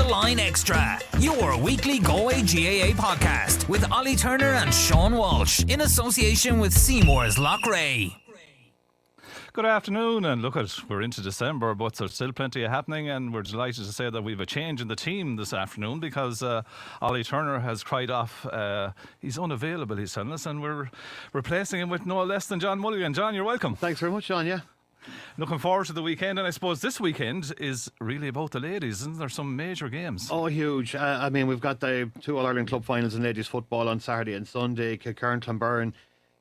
Line Extra, your weekly Galway GAA podcast with Ollie Turner and Sean Walsh in association with Seymour's Lochray. Good afternoon, and look we're into December, but there's still plenty of happening, and we're delighted to say that we've a change in the team this afternoon because Ollie Turner has cried off. He's unavailable, he's telling us, and we're replacing him with no less than John Mulligan. John, you're welcome. Thanks very much, Sean. Yeah. Looking forward to the weekend, and I suppose this weekend is really about the ladies, isn't there? Some major games. Oh, huge. I mean, we've got the two All-Ireland club finals in ladies football on Saturday and Sunday. Kilbeacanty, Clonberne,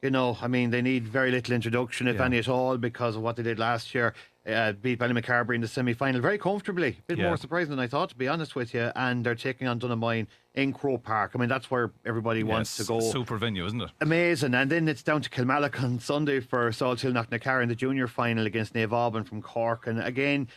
you know, I mean, they need very little introduction, if any at all, because of what they did last year. Beat Ballymacarbery in the semi-final very comfortably. A bit more surprising than I thought, to be honest with you. And they're taking on Donemoyne in Croke Park. I mean, that's where everybody wants to go. Super venue, isn't it? Amazing. And then it's down to Kilmallock on Sunday for Salthill Knocknacar in the junior final against Naomh Auburn from Cork. And again,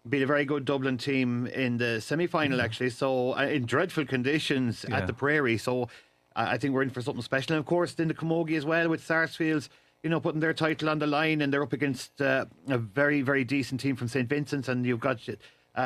beat a very good Dublin team in the semi-final, actually. So in dreadful conditions at the Prairie. So I think we're in for something special. And of course, in the Camogie as well with Sarsfields, you know, putting their title on the line, and they're up against a very, very decent team from St. Vincent's, and you've got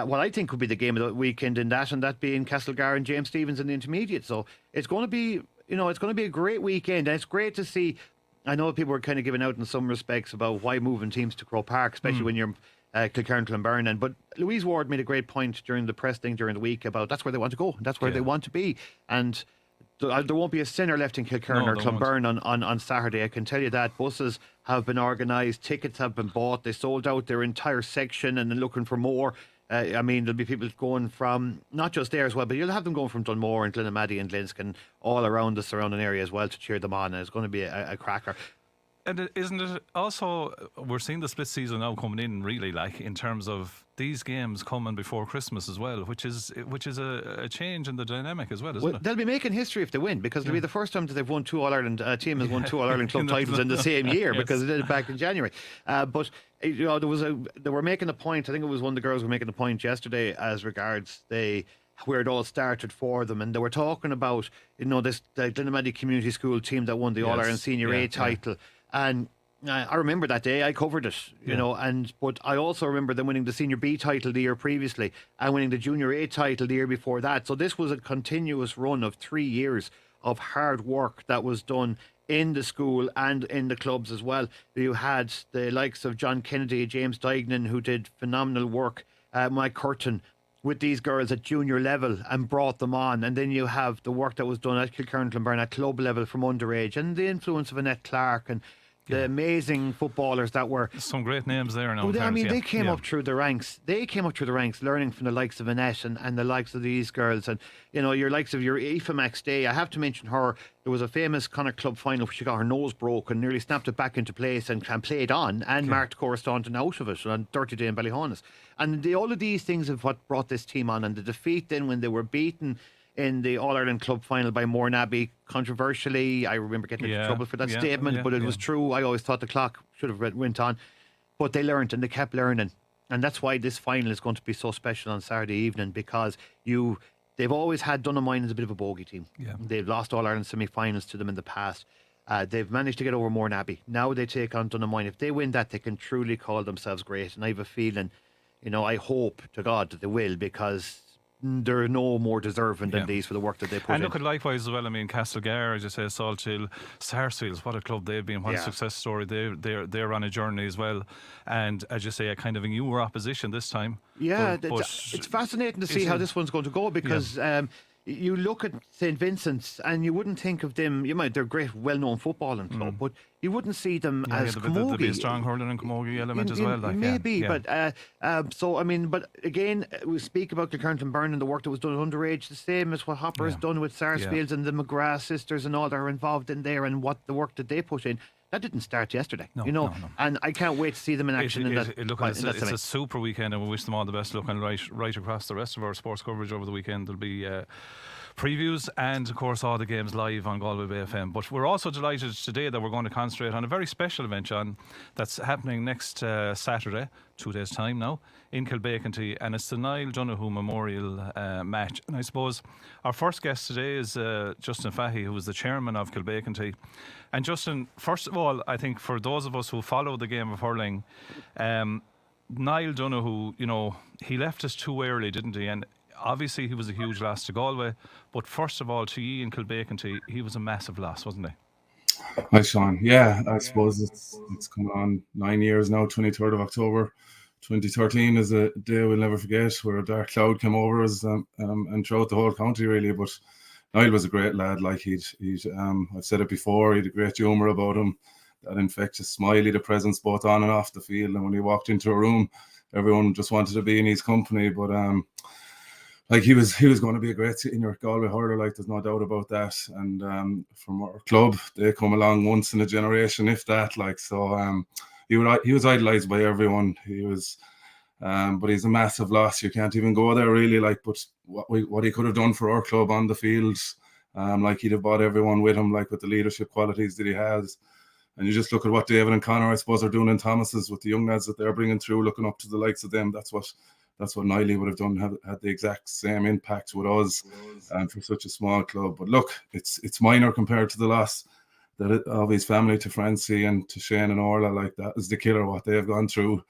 what I think could be the game of the weekend in that, and that being Castlegar and James Stephens in the intermediate. So it's going to be, you know, it's going to be a great weekend, and it's great to see. I know people are kind of giving out in some respects about why moving teams to Croke Park, especially when you're Kilkearn, Clonberne, but Louise Ward made a great point during the press thing during the week about that's where they want to go, and that's where they want to be, and there won't be a sinner left in Kilkearn or Clonberne on Saturday, I can tell you that. Buses have been organised, tickets have been bought, they sold out their entire section and they're looking for more. I mean, there'll be people going from, not just there as well, but you'll have them going from Dunmore and Glenamaddy and Glenskane all around the surrounding area as well to cheer them on, and it's going to be a cracker. And isn't it also, we're seeing the split season now coming in, really, like in terms of these games coming before Christmas as well, which is a change in the dynamic as well, isn't it? They'll be making history if they win, because it'll be the first time that they've won two All-Ireland, team has won two All-Ireland club titles in the same year, because they did it back in January. But you know, they were making a point, I think it was one of the girls were making a point yesterday as regards where it all started for them, and they were talking about, you know, the Glenamaddy Community School team that won the All-Ireland Senior A title. And I remember that day, I covered it, you know, but I also remember them winning the Senior B title the year previously and winning the Junior A title the year before that. So this was a continuous run of 3 years of hard work that was done in the school and in the clubs as well. You had the likes of John Kennedy, James Dignan, who did phenomenal work, Mike Curtin, with these girls at junior level and brought them on. And then you have the work that was done at Kilkearn, Clonberne at club level from underage, and the influence of Annette Clark and the amazing footballers that were. Some great names there now. I mean, they came up through the ranks. They came up through the ranks, learning from the likes of Annette and the likes of these girls. And, you know, your likes of your Aoife Max Day. I have to mention her. There was a famous Connacht Club final where she got her nose broken, nearly snapped it back into place and played on and marked Cora Staunton out of it on Dirty Day in Ballyhonus. And all of these things of what brought this team on. And the defeat then when they were beaten in the All-Ireland Club final by Mourneabbey, controversially. I remember getting into trouble for that statement, but it was true. I always thought the clock should have went on. But they learned and they kept learning. And that's why this final is going to be so special on Saturday evening, because they've always had Donemoyne as a bit of a bogey team. Yeah. They've lost All-Ireland semi-finals to them in the past. They've managed to get over Mourneabbey. Now they take on Donemoyne. If they win that, they can truly call themselves great. And I have a feeling, you know, I hope to God that they will, because they're no more deserving than these for the work that they put in. And look at likewise as well, I mean, Castlegar, as you say, Salthill, Sarsfields, what a club they've been, what a success story. They're on a journey as well. And as you say, a kind of a newer opposition this time. Yeah, it's fascinating to see how this one's going to go, because you look at St. Vincent's and you wouldn't think of them, they're a great, well-known footballing club, but you wouldn't see them as Camogie. There'll be a strong hurling and Camogie element as well. Maybe, but so, I mean, but again, we speak about Kilkearn, Clonberne and the work that was done underage, the same as what Hopper has done with Sarsfields and the McGrath sisters and all that are involved in there, and what the work that they put in. That didn't start yesterday, no. And I can't wait to see them in action. It's a super weekend, and we wish them all the best. Looking right across the rest of our sports coverage over the weekend. Therell be previews and, of course, all the games live on Galway Bay FM. But we're also delighted today that we're going to concentrate on a very special event, John, that's happening next Saturday, 2 days' time now, in Kilbeacanty, and it's the Niall Donoghue Memorial Match. And I suppose our first guest today is Justin Fahey, who is the chairman of Kilbeacanty. And Justin, first of all, I think for those of us who follow the game of hurling, Niall Donoghue, he left us too early, didn't he? And obviously he was a huge loss to Galway, but first of all to ye in Kilbeacanty, he was a massive loss, wasn't he? Hi, Sean. Yeah, I suppose it's coming on 9 years now. 23rd of October 2013 is a day we'll never forget, where a dark cloud came over us and throughout the whole county, really. But Niall was a great lad. Like he'd I've said it before, he'd a great humour about him, that infectious smile, he'd a presence both on and off the field. And when he walked into a room, everyone just wanted to be in his company. But like he was going to be a great senior Galway hurler, like there's no doubt about that. And from our club, they come along once in a generation, if that. Like so, he was idolised by everyone. He was, but he's a massive loss. You can't even go there really. Like, but what he could have done for our club on the field, like he'd have brought everyone with him, like with the leadership qualities that he has. And you just look at what David and Conor, I suppose, are doing in Thomas's with the young lads that they're bringing through, looking up to the likes of them. That's what Niall would have done, had the exact same impact with us, for such a small club. But look, it's minor compared to the loss of his family to Francie and to Shane and Orla. Like, that is the killer, what they have gone through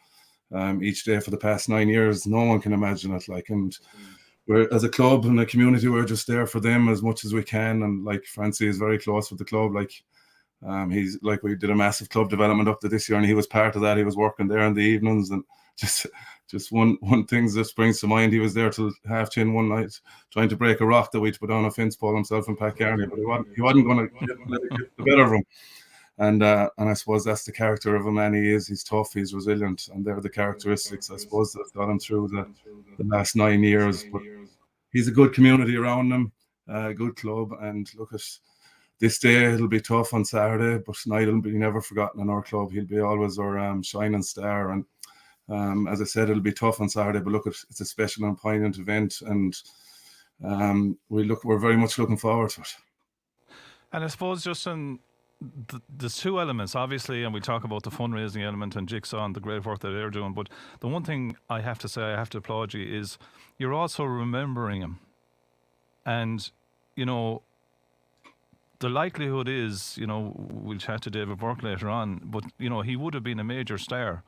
each day for the past 9 years. No one can imagine it. Like, and we're, as a club and a community, we're just there for them as much as we can. And like, Francie is very close with the club. Like, he's like, we did a massive club development up to this year, and he was part of that. He was working there in the evenings, and just one thing that springs to mind. He was there till 10:30 one night, trying to break a rock that we'd put on a fence pole himself and Pat Kearney, but he wasn't going to let it get the better of him. And I suppose that's the character of a man he is. He's tough, he's resilient, and they're the characteristics, I suppose, that got him through the last 9 years. But he's a good community around him, a good club, and look at this day. It'll be tough on Saturday, but Niall will be never forgotten in our club. He'll be always our shining star. And as I said, it'll be tough on Saturday, but look, it's a special and poignant event, and we're very much looking forward to it. And I suppose, Justin, there's two elements, obviously, and we talk about the fundraising element and Jigsaw and the great work that they're doing. But the one thing I have to say, I have to applaud you, is you're also remembering him. And, you know, the likelihood is, you know, we'll chat to David Burke later on, but, you know, he would have been a major star.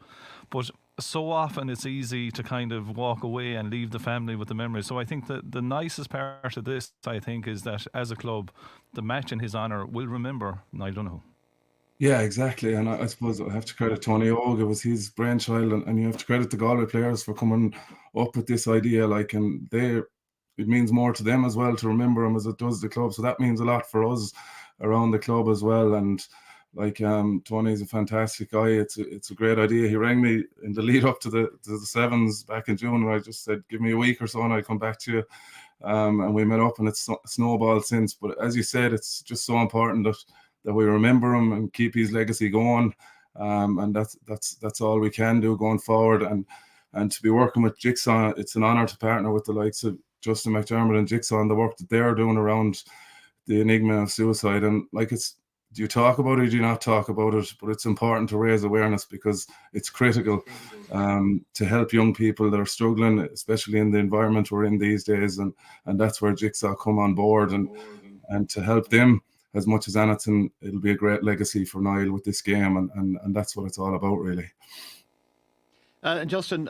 But so often it's easy to kind of walk away and leave the family with the memories. So I think that the nicest part of this, I think, is that as a club, the match in his honour will remember Niall Donoghue. Yeah, exactly. And I suppose I have to credit Tony Og. It was his brainchild, and you have to credit the Galway players for coming up with this idea. Like, and it means more to them as well to remember him as it does the club. So that means a lot for us around the club as well. And like, Tony's a fantastic guy. It's a great idea. He rang me in the lead up to the sevens back in June, where I just said, give me a week or so and I'll come back to you. And we met up, and it's snowballed since. But as you said, it's just so important that we remember him and keep his legacy going. And that's all we can do going forward. And to be working with Jigsaw, it's an honour to partner with the likes of Justin McDermott and Jigsaw and the work that they're doing around the enigma of suicide. And like, do you talk about it? Do you not talk about it? But it's important to raise awareness, because it's critical to help young people that are struggling, especially in the environment we're in these days. And that's where Jigsaw come on board, and to help them as much as anything. It'll be a great legacy for Niall with this game, and that's what it's all about, really. And Justin,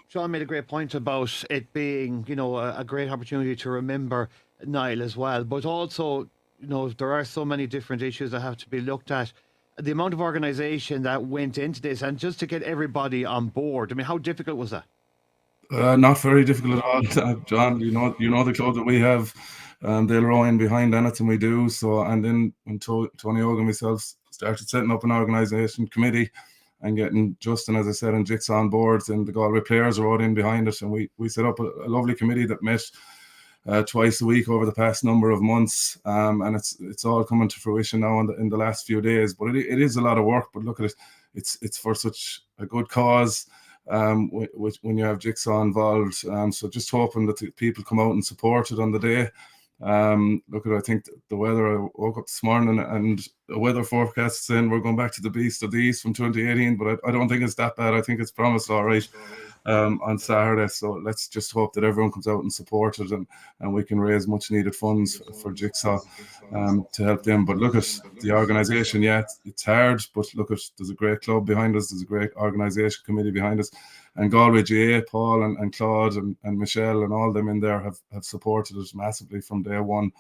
Sean made a great point about it being, you know, a great opportunity to remember Niall as well, but also, you know, there are so many different issues that have to be looked at. The amount of organisation that went into this, and just to get everybody on board. I mean, how difficult was that? Not very difficult at all, John. You know the club that we have. They'll row in behind anything we do. So, and then when Tony Og and myself started setting up an organisation committee and getting Justin, as I said, and Jigsaw on board, and the Galway players rowed in behind it, and we set up a lovely committee that met twice a week over the past number of months, and it's all coming to fruition now in the last few days. But it is a lot of work. But look at it, it's for such a good cause. When you have Jigsaw involved, so just hoping that the people come out and support it on the day. Look at it, I think the weather. I woke up this morning and the weather forecast is saying we're going back to the beast of the east from 2018, but I don't think it's that bad. I think it's promised all right on Saturday. So let's just hope that everyone comes out and support it, and we can raise much needed funds for Jigsaw to help them. But look at the organisation. Yeah, it's hard, but look at, there's a great club behind us. There's a great organisation committee behind us. And Galway GA, Paul and Claude and Michelle and all them in there have supported us massively from day one.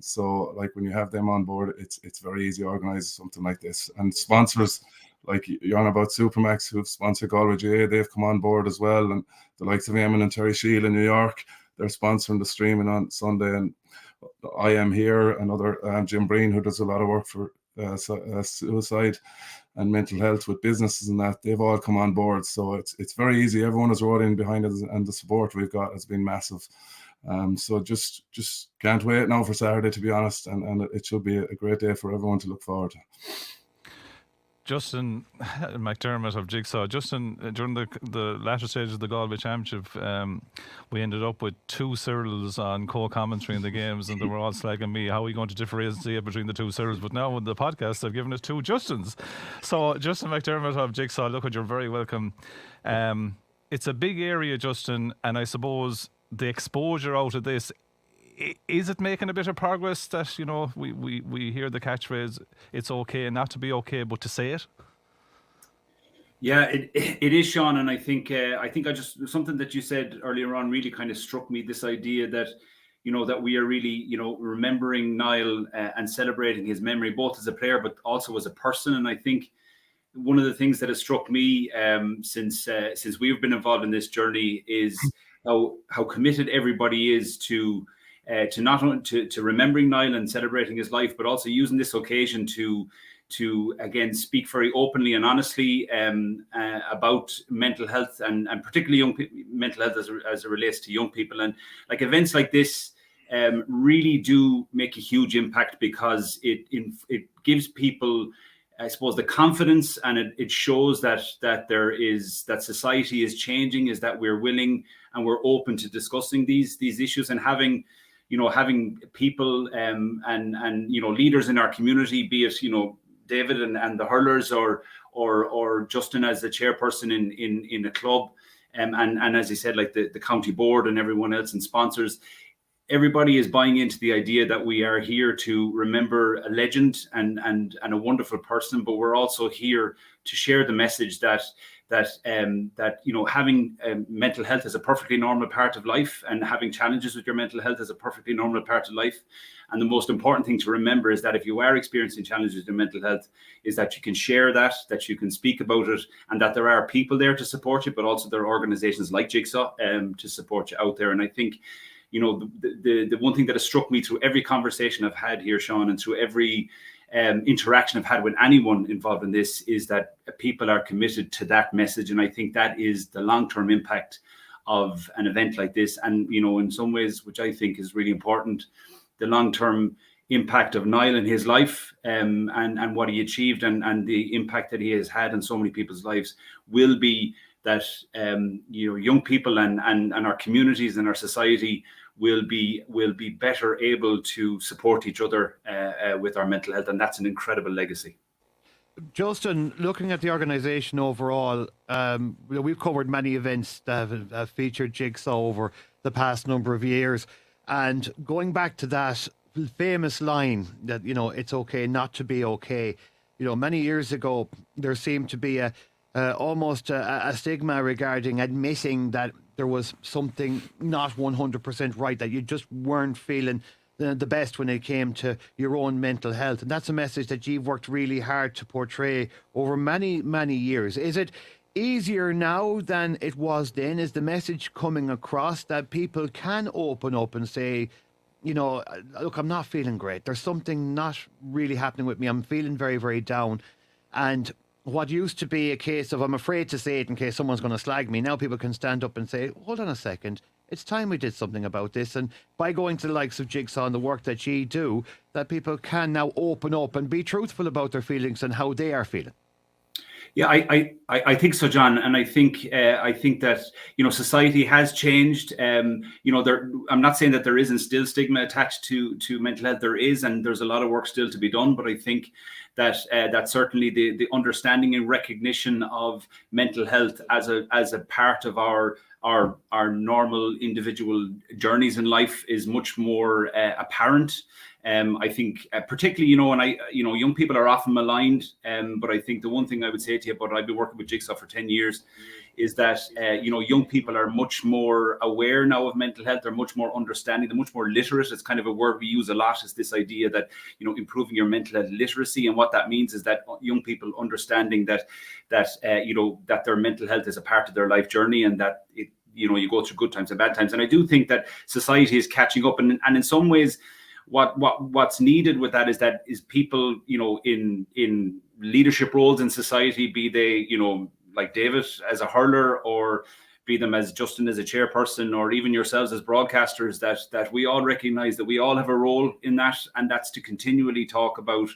So like when you have them on board, it's very easy to organise something like this. And sponsors, like you're on about Supermax, who've sponsored Galway GA, they've come on board as well. And the likes of Eamon and Terry Shield in New York, they're sponsoring the streaming on Sunday. And I Am Here, another Jim Breen, who does a lot of work for suicide and mental health with businesses and that, they've all come on board. So it's very easy. Everyone is rolling behind us, and the support we've got has been massive. So just can't wait now for Saturday, to be honest, and it should be a great day for everyone to look forward to. Justin McDermott of Jigsaw. Justin, during the latter stages of the Galway Championship, we ended up with 2 Cyrils on co-commentary in the games, and they were all slagging me, how are we going to differentiate between the 2 Cyrils? But now with the podcast, they've given us 2 Justins. So Justin McDermott of Jigsaw, look, you're very welcome. It's a big area, Justin, and I suppose the exposure out of this, is it making a bit of progress that, you know, we hear the catchphrase, it's okay not to be okay, but to say it? Yeah, it is, Sean, and I think something that you said earlier on really kind of struck me, this idea that, you know, that we are really, you know, remembering Niall and celebrating his memory, both as a player but also as a person. And I think one of the things that has struck me since we've been involved in this journey is how committed everybody is to not only to remembering Niall and celebrating his life, but also using this occasion to again speak very openly and honestly about mental health and particularly mental health as it relates to young people. And like events like this really do make a huge impact, because it gives people, I suppose, the confidence, and it shows that society is changing, is that we're willing and we're open to discussing these issues, and having people and you know, leaders in our community, be it, you know, David and the hurlers, or Justin as the chairperson in a club, and as he said, like the county board and everyone else and sponsors. Everybody is buying into the idea that we are here to remember a legend and a wonderful person, but we're also here to share the message that you know, having mental health is a perfectly normal part of life, and having challenges with your mental health is a perfectly normal part of life. And the most important thing to remember is that if you are experiencing challenges with your mental health, is that you can share that you can speak about it, and that there are people there to support you, but also there are organizations like Jigsaw to support you out there. And I think, you know, the one thing that has struck me through every conversation I've had here, Sean, and through every interaction I've had with anyone involved in this, is that people are committed to that message. And I think that is the long-term impact of an event like this. And, you know, in some ways, which I think is really important, the long-term impact of Niall in his life and what he achieved and the impact that he has had in so many people's lives will be that you know, young people and our communities and our society will be better able to support each other with our mental health, and that's an incredible legacy. Justin, looking at the organisation overall, we've covered many events that have featured Jigsaw over the past number of years, and going back to that famous line that, you know, it's okay not to be okay. You know, many years ago there seemed to be almost a stigma regarding admitting that there was something not 100% right, that you just weren't feeling the best when it came to your own mental health. And that's a message that you've worked really hard to portray over many, many years. Is it easier now than it was then? Is the message coming across that people can open up and say, you know, look, I'm not feeling great. There's something not really happening with me. I'm feeling very, very down. And what used to be a case of, I'm afraid to say it in case someone's going to slag me, now people can stand up and say, hold on a second, it's time we did something about this. And by going to the likes of Jigsaw and the work that you do, that people can now open up and be truthful about their feelings and how they are feeling. Yeah, I think so, John, and I think that society has changed. I'm not saying that there isn't still stigma attached to mental health. There is, and there's a lot of work still to be done. But I think that that certainly the understanding and recognition of mental health as a part of our normal individual journeys in life is much more apparent. I think particularly, young people are often maligned. But I think the one thing I would say to you, but I've been working with Jigsaw for 10 years, is that, young people are much more aware now of mental health. They're much more understanding. They're much more literate. It's kind of a word we use a lot, is this idea that, improving your mental health literacy. And what that means is that young people understanding that their mental health is a part of their life journey, and that you go through good times and bad times. And I do think that society is catching up. And in some ways, what's needed with that is people, in leadership roles in society, be they, like David as a hurler, or be them as Justin as a chairperson, or even yourselves as broadcasters, that we all recognize that we all have a role in that, and that's to continually talk about,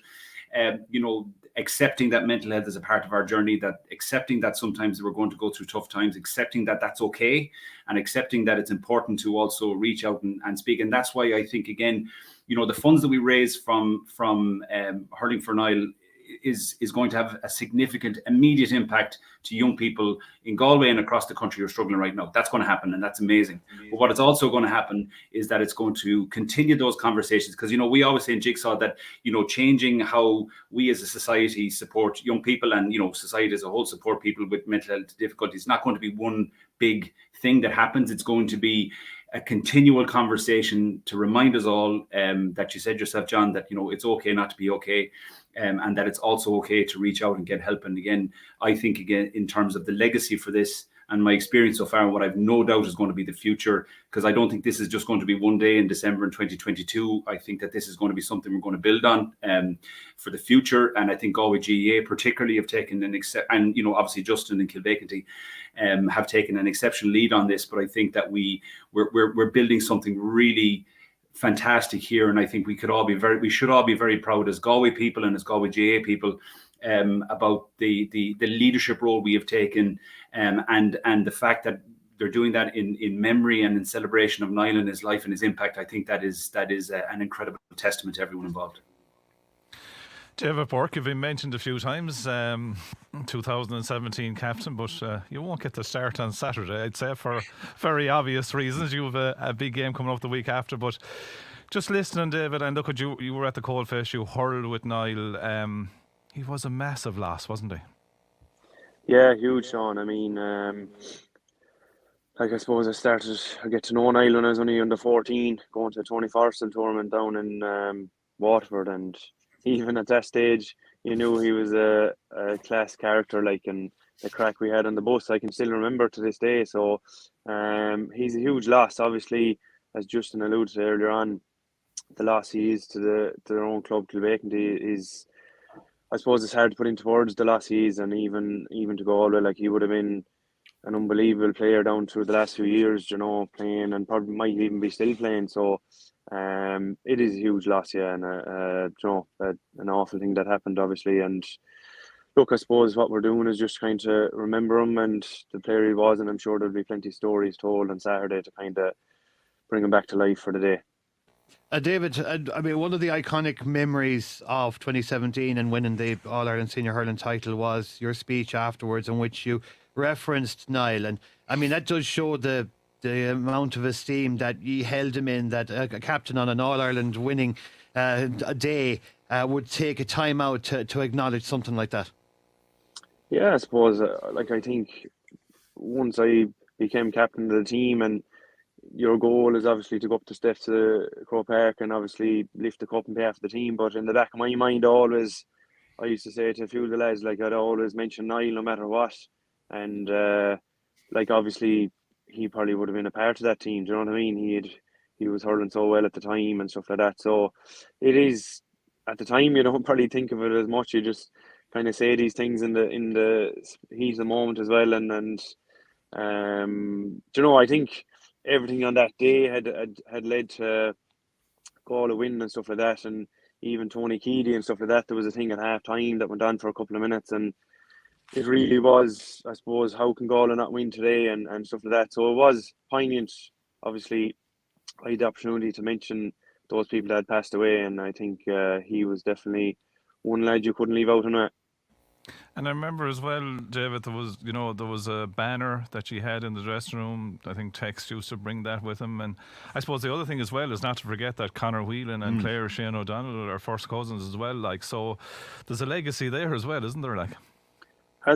accepting that mental health is a part of our journey, that accepting that sometimes we're going to go through tough times, accepting that that's okay, and accepting that it's important to also reach out and speak. And that's why I think, again, the funds that we raise from Hurling for Niall is going to have a significant immediate impact to young people in Galway and across the country who are struggling right now. That's going to happen, and that's amazing. But what is also going to happen is that it's going to continue those conversations, because we always say in Jigsaw that changing how we as a society support young people, and society as a whole support people with mental health difficulties, is not going to be one big thing that happens. It's going to be a continual conversation to remind us all that you said yourself, John, that it's okay not to be okay. And that it's also okay to reach out and get help. And again, I think, again, in terms of the legacy for this and my experience so far, and what I've no doubt is going to be the future, because I don't think this is just going to be one day in December in 2022. I think that this is going to be something we're going to build on for the future. And I think Galway GAA particularly have taken and obviously Justin and Kilbeacanty have taken an exceptional lead on this. But I think that we're building something really fantastic here, and I think we should all be very proud as Galway people and as Galway GAA people about the leadership role we have taken, and the fact that they're doing that in memory and in celebration of Niall and his life and his impact. I think that is an incredible testament to everyone involved. David Burke, you've been mentioned a few times, 2017 captain, but you won't get to start on Saturday, I'd say, for very obvious reasons. You have a big game coming up the week after, but just listening, David, and look at you were at the coalface, you hurled with Niall. He was a massive loss, wasn't he? Yeah, huge, Sean. I mean, I suppose I get to know Niall when I was only under 14, going to the Tony Forrestal tournament down in Waterford, and even at that stage, you knew he was a class character, and the crack we had on the bus, I can still remember to this day. So he's a huge loss. Obviously, as Justin alluded to earlier on, the loss he is to their own club, Kilbeacanty, is, I suppose it's hard to put into words the loss he is, and even to Galway, he would have been an unbelievable player down through the last few years, playing, and probably might even be still playing. So it is a huge loss, yeah, and an awful thing that happened, obviously. And look, I suppose what we're doing is just trying to remember him and the player he was, and I'm sure there'll be plenty of stories told on Saturday to kind of bring him back to life for the day. David, I mean, one of the iconic memories of 2017 and winning the All-Ireland Senior Hurling title was your speech afterwards, in which you referenced Niall. And I mean, that does show the amount of esteem that you held him in, that a captain on an All-Ireland winning day would take a time out to acknowledge something like that. Yeah, I suppose, I think once I became captain of the team, and your goal is obviously to go up the steps to Croke Park and obviously lift the cup on behalf of the team. But in the back of my mind, always, I used to say to a few of the lads, I'd always mention Niall no matter what. And obviously, he probably would have been a part of that team. Do you know what I mean? He was hurling so well at the time and stuff like that. So it is, at the time, you don't probably think of it as much. You just kind of say these things in the heat of the moment as well. And I think everything on that day had led to Galway win and stuff like that, and even Tony Keady and stuff like that. There was a thing at half time that went on for a couple of minutes, and it really was, I suppose, how can Galway not win today and stuff like that. So it was poignant. Obviously, I had the opportunity to mention those people that had passed away, and I think he was definitely one lad you couldn't leave out on it. And I remember as well, David, there was a banner that she had in the dressing room. I think Tex used to bring that with him. And I suppose the other thing as well is not to forget that Conor Whelan and Claire Shane O'Donnell are first cousins as well. Like, so there's a legacy there as well, isn't there? Like,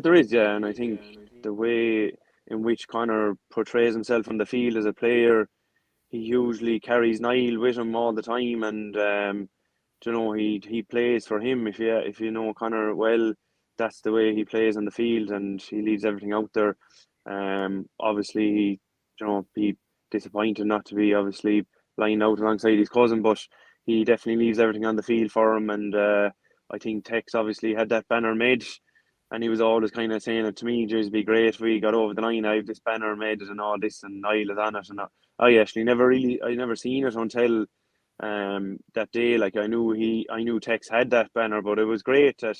There is, yeah, and I think the way in which Conor portrays himself on the field as a player, he usually carries Niall with him all the time, and he plays for him. If you know Conor well, that's the way he plays on the field, and he leaves everything out there. Obviously, be disappointed not to be obviously lying out alongside his cousin, but he definitely leaves everything on the field for him. And I think Tex obviously had that banner made, and he was always kind of saying it to me, "It'd be great if we got over the line. I have this banner made and all this, and Niall is on it." And I actually never seen it until that day. Like I knew Tex had that banner, but it was great that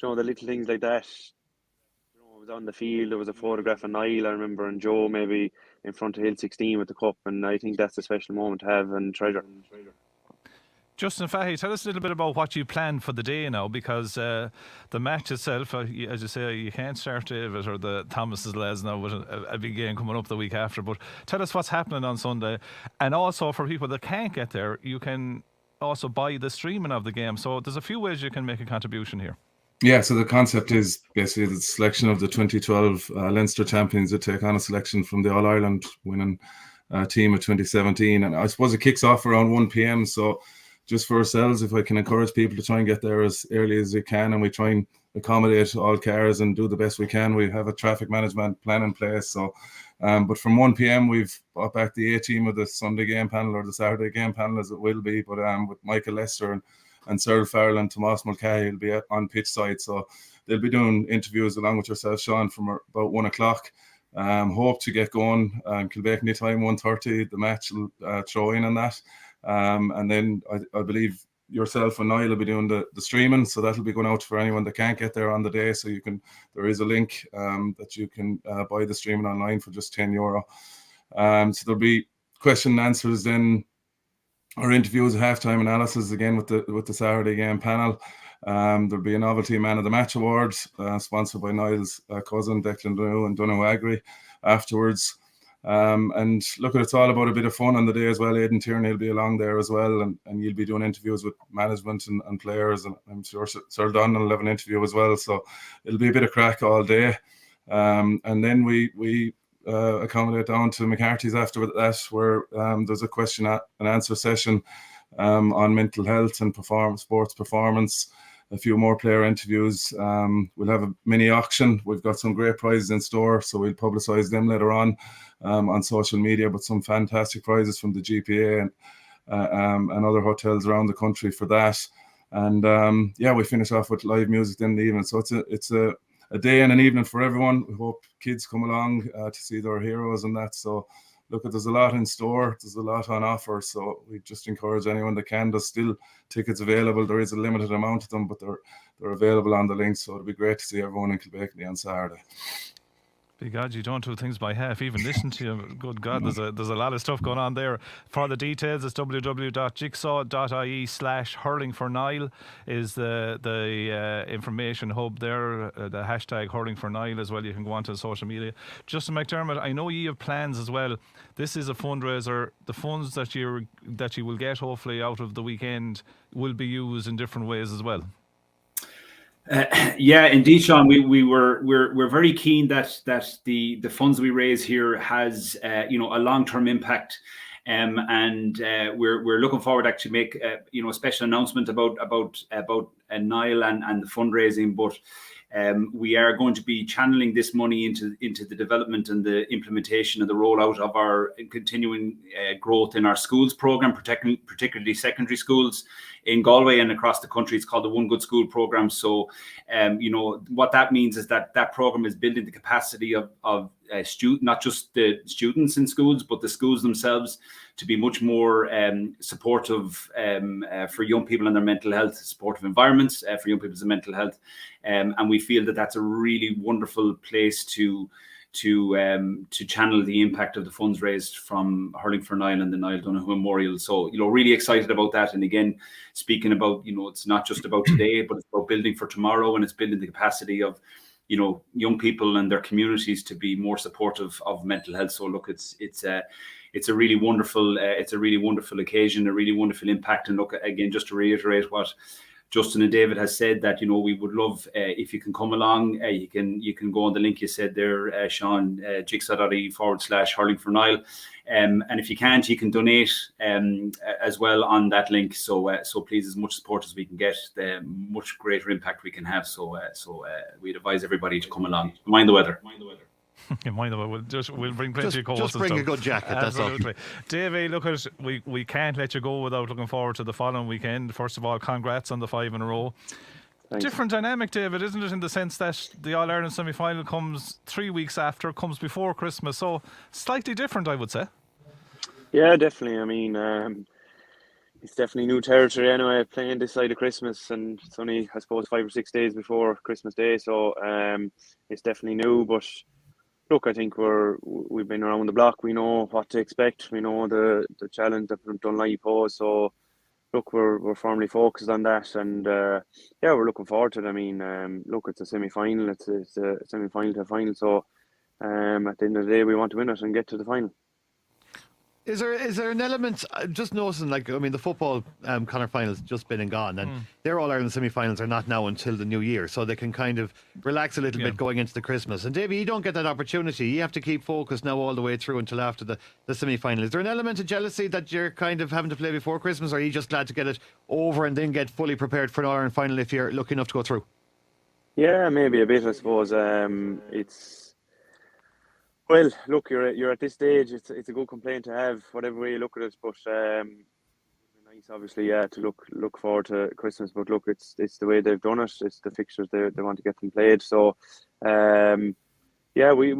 the little things like that. It was on the field. There was a photograph of Niall, I remember, and Joe maybe in front of Hill 16 with the cup, and I think that's a special moment to have and treasure. Justin Fahey, tell us a little bit about what you plan for the day now, because the match itself, as you say, you can't start David or the Thomas's lads now with a big game coming up the week after, but tell us what's happening on Sunday. And also for people that can't get there, you can also buy the streaming of the game. So there's a few ways you can make a contribution here. Yeah, so the concept is basically the selection of the 2012 Leinster champions that take on a selection from the All-Ireland winning team of 2017. And I suppose it kicks off around 1 p.m. So just for ourselves, if I can encourage people to try and get there as early as they can, and we try and accommodate all cars and do the best we can. We have a traffic management plan in place. So, but from 1 p.m. we've brought back the A team of the Sunday game panel, or the Saturday game panel as it will be, but with Michael Lester and Cyril Farrell and Tomas Mulcahy will be on pitch side. So they'll be doing interviews along with yourself, Sean, from about 1 o'clock. Hope to get going. Kilbeacanty time 1:30. The match will throw in on that. And then I believe yourself and Niall will be doing the streaming. So that'll be going out for anyone that can't get there on the day. So there is a link that you can buy the streaming online for just €10. So there'll be question and answers then, our interviews, halftime analysis again with the Saturday game panel. There'll be a novelty man of the match award sponsored by Niall's cousin Declan Donoghue and Donoghue Agri afterwards. And look, it's all about a bit of fun on the day as well. Aidan Tierney will be along there as well, and you'll be doing interviews with management and players, and I'm sure Sir Donald will have an interview as well. So it'll be a bit of crack all day. And then we accommodate down to McCarthy's after that, where there's a question and answer session on mental health and sports performance. A few more player interviews. We'll have a mini auction. We've got some great prizes in store, so we'll publicise them later on social media. But some fantastic prizes from the GPA and other hotels around the country for that. And we finish off with live music in the evening. So it's a day and an evening for everyone. We hope kids come along to see their heroes and that. So look, there's a lot in store. There's a lot on offer. So we just encourage anyone that can. There's still tickets available. There is a limited amount of them, but they're available on the link. So it'll be great to see everyone in Kilbeacanty on Saturday. Big God, you don't do things by half. Even listen to you. Good God, there's a lot of stuff going on there. For the details, it's www.jigsaw.ie/hurlingforniall is the information hub there. The hashtag hurlingforniall as well. You can go onto social media. Justin McDermott, I know you have plans as well. This is a fundraiser. The funds that you will get hopefully out of the weekend will be used in different ways as well. Yeah, indeed, Sean. We're very keen that the funds we raise here has a long-term impact, and we're looking forward to actually make a special announcement about Niall and the fundraising. But we are going to be channeling this money into the development and the implementation and the rollout of our continuing growth in our schools program, particularly secondary schools in Galway and across the country. It's called the One Good School program. So, what that means is that program is building the capacity of not just the students in schools, but the schools themselves to be much more supportive for young people and their mental health, supportive environments for young people's mental health. And we feel that that's a really wonderful place to channel the impact of the funds raised from Hurling for Niall and the Niall Donoghue Memorial. So, really excited about that. And again, speaking about, it's not just about today, but it's about building for tomorrow, and it's building the capacity of, young people and their communities to be more supportive of mental health. So look, it's a really wonderful occasion, a really wonderful impact. And look, again, just to reiterate what Justin and David has said, that we would love if you can come along. You can go on the link you said there, Sean, jigsaw.ie/Hurling for Niall, and if you can't, you can donate as well on that link. So please, as much support as we can get, the much greater impact we can have. So we'd advise everybody to come along. Mind the weather. We'll bring plenty of calls. Just bring a good jacket. Absolutely. That's all. Davey, look, we can't let you go without looking forward to the following weekend. First of all, congrats on the 5 in a row. Thanks. Different dynamic, David, isn't it, in the sense that the All-Ireland semi-final comes 3 weeks after, comes before Christmas, so slightly different, I would say. Yeah, definitely. I mean, it's definitely new territory anyway, playing this side of Christmas, and it's only, I suppose, 5 or 6 days before Christmas Day, so it's definitely new. But look, I think we've been around the block. We know what to expect. We know the challenge that Dunleary pose. So look, we're firmly focused on that, and we're looking forward to it. I mean, look, it's a semi-final. It's a semi-final to a final. So at the end of the day, we want to win it and get to the final. Is there an element, just noticing, the football Conor finals just been and gone, and their All-Ireland semi-finals are not now until the new year, so they can kind of relax a little bit going into the Christmas. And Davey, you don't get that opportunity. You have to keep focused now all the way through until after the semi-final. Is there an element of jealousy that you're kind of having to play before Christmas, or are you just glad to get it over and then get fully prepared for an All-Ireland final if you're lucky enough to go through? Yeah, maybe a bit, I suppose. Well, look, you're at this stage. It's a good complaint to have, whatever way you look at it. But nice, obviously, to look forward to Christmas. But look, it's the way they've done it. It's the fixtures they want to get them played. So, we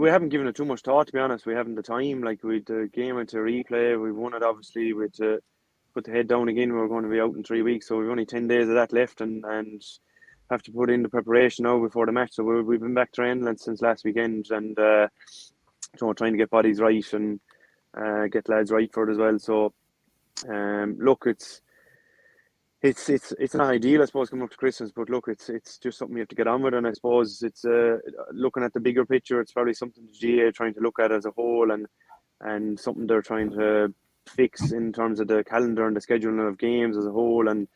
haven't given it too much thought, to be honest. We haven't the time. With the game into replay, we won it. Obviously, we had to put the head down again. We're going to be out in 3 weeks, so we've only 10 days of that left, and have to put in the preparation now before the match. So we've been back training since last weekend, and trying to get bodies right and get lads right for it as well. So look, it's not ideal, I suppose, coming up to Christmas, but look, it's just something you have to get on with. And I suppose it's looking at the bigger picture, it's probably something the GA trying to look at as a whole, and something they're trying to fix in terms of the calendar and the scheduling of games as a whole, and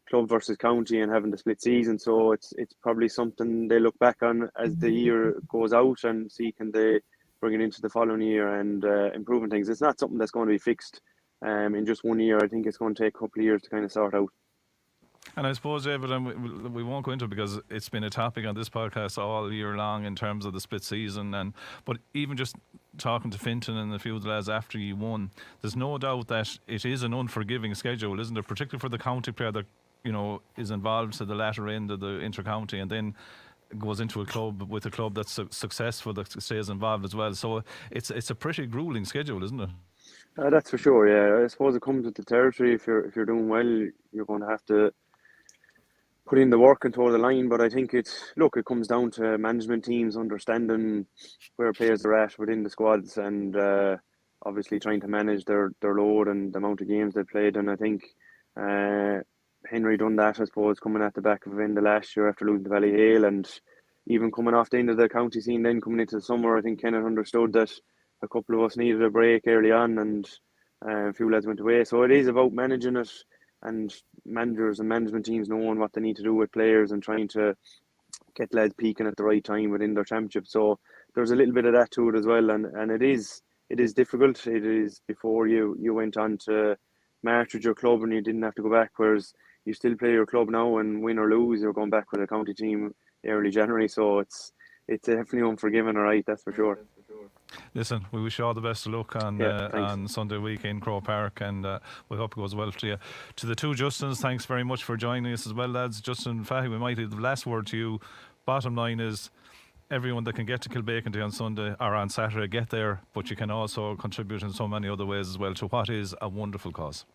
club versus county and having the split season. So it's probably something they look back on as the year goes out and see can they bring it into the following year and improving things. It's not something that's going to be fixed in just 1 year. I think it's going to take a couple of years to kind of sort out. And I suppose, David, we won't go into it because it's been a topic on this podcast all year long in terms of the split season. But even just talking to Fintan and a few of the lads after you won, there's no doubt that it is an unforgiving schedule, isn't it? Particularly for the county player that is involved to the latter end of the inter-county, and then goes into a club with a club that's successful, that stays involved as well. So it's a pretty grueling schedule, isn't it? That's for sure. Yeah, I suppose it comes with the territory. If you're doing well, you're going to have to put in the work and toe the line. But I think it comes down to management teams understanding where players are at within the squads, and obviously trying to manage their load and the amount of games they've played. And I think Henry done that, I suppose, coming at the back of the end of last year after losing to Ballyhale, and even coming off the end of the county scene, then coming into the summer. I think Kenneth understood that a couple of us needed a break early on, and a few lads went away. So it is about managing it, and managers and management teams knowing what they need to do with players and trying to get lads peaking at the right time within their championship. So there's a little bit of that to it as well, and it is difficult. It is before you went on to March with your club and you didn't have to go back, whereas you still play your club now, and win or lose, you're going back with a county team early January. So it's definitely unforgiving, all right, that's for sure. Listen, we wish you all the best of luck on Sunday week in Croke Park, and we hope it goes well to you. To the two Justins, thanks very much for joining us as well, lads. Justin Fahey, we might leave the last word to you. Bottom line is, everyone that can get to Kilbeacanty on Sunday or on Saturday, get there, but you can also contribute in so many other ways as well to what is a wonderful cause.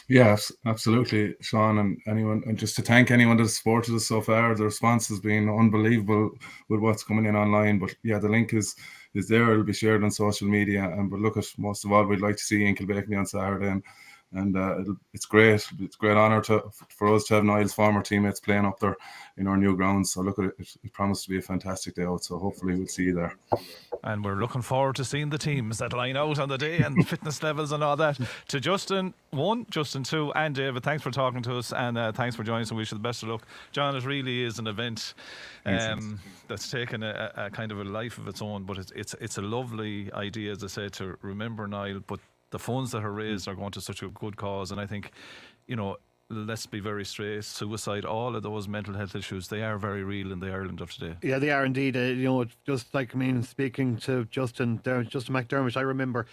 Yeah, absolutely, Sean, and anyone, and just to thank anyone that's supported us so far. The response has been unbelievable with what's coming in online. But yeah, the link is there. It'll be shared on social media. But look, at most of all, we'd like to see you in Kilbeacanty on Saturday, and it's great. It's a great honour for us to have Niall's former teammates playing up there in our new grounds. So look, it promised to be a fantastic day out. So hopefully we'll see you there. And we're looking forward to seeing the teams that line out on the day and fitness levels and all that. To Justin 1, Justin 2 and David, thanks for talking to us, and thanks for joining us, and wish you the best of luck. John, it really is an event that's taken a kind of a life of its own, but it's a lovely idea, as I said, to remember Niall, but the funds that are raised are going to such a good cause. And I think, let's be very straight, suicide, all of those mental health issues, they are very real in the Ireland of today. Yeah, they are indeed. Just like, speaking to Justin McDermott, I remember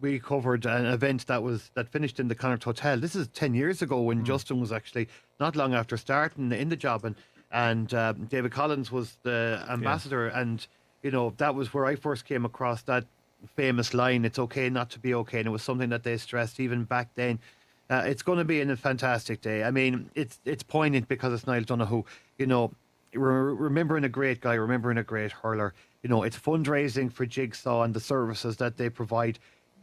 we covered an event that finished in the Connacht Hotel. This is 10 years ago when Justin was actually not long after starting in the job, and David Collins was the ambassador, and that was where I first came across that famous line, "It's okay not to be okay," and it was something that they stressed even back then. It's going to be a fantastic day. I mean, it's poignant because it's Niall Donoghue. Remembering a great guy, remembering a great hurler. It's fundraising for Jigsaw and the services that they provide.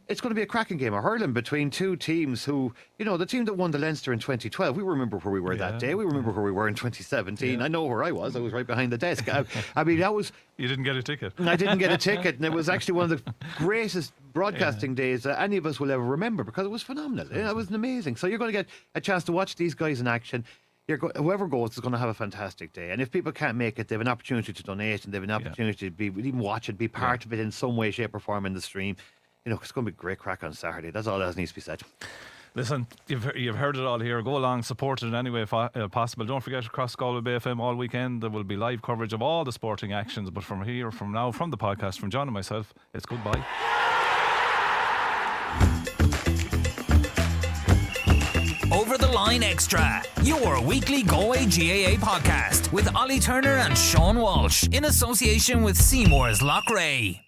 It's going to be a cracking game of hurling between two teams who, the team that won the Leinster in 2012, we remember where we were that day. We remember where we were in 2017. I know where I was. I was right behind the desk. I mean, that was... You didn't get a ticket. I didn't get a ticket, and it was actually one of the greatest broadcasting days that any of us will ever remember, because it was phenomenal. It was amazing. So you're going to get a chance to watch these guys in action. Whoever goes is going to have a fantastic day. And if people can't make it, they have an opportunity to donate, and they have an opportunity to even watch it, be part of it in some way, shape or form in the stream. It's going to be a great crack on Saturday. That's all that needs to be said. Listen, you've heard it all here. Go along, support it in any way possible. Don't forget, across Galway Bay FM all weekend, there will be live coverage of all the sporting actions. But from the podcast, from John and myself, it's goodbye. Over the Line Extra, your weekly Galway GAA podcast with Ollie Turner and Sean Walsh in association with Seymour's Loch Ray.